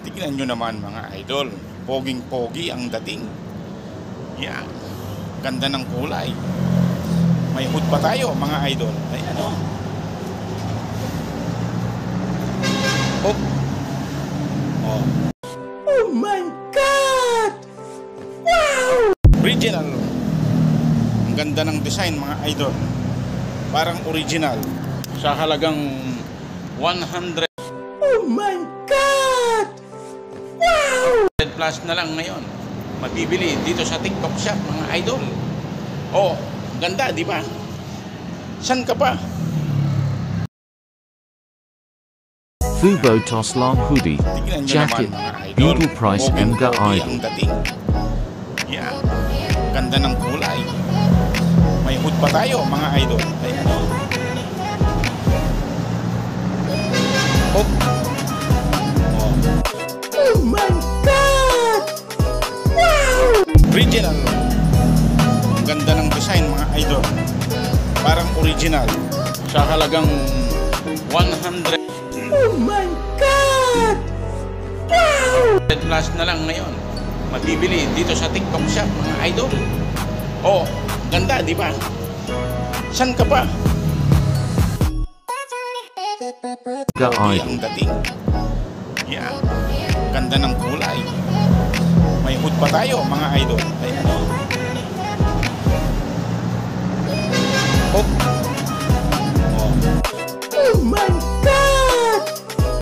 Tignan nyo naman mga idol, poging-pogi ang dating. Yan, ganda ng kulay. May hood pa tayo mga idol. Ayan o. Oh. Oh. Oh my God! Wow! Original. Ang ganda ng design mga idol. Parang original. Sa halagang 100. Oh my God! Wow! Plus na lang ngayon. Mabibili dito sa TikTok shop mga idol. Oh, ganda di ba? San ka pa? Fubo Toslang hoodie, jacket, Beagle Price Mga Idol. Yeah, ganda ng kulay. May hood pa tayo mga idol. Ayan o. Oh. Oh. Oh my God! Wow! Original. Ang ganda ng design mga idol. Parang original. Sa halagang 100. Oh my God! Wow! Plus na lang ngayon. Mabibili dito sa TikTok shop mga idol. Oh, ganda di ba? San ka pa? Mga Ang dating. Yeah, ganda ng kulay. May hood pa tayo mga idol. Ayan o. Oh. Oh. Oh my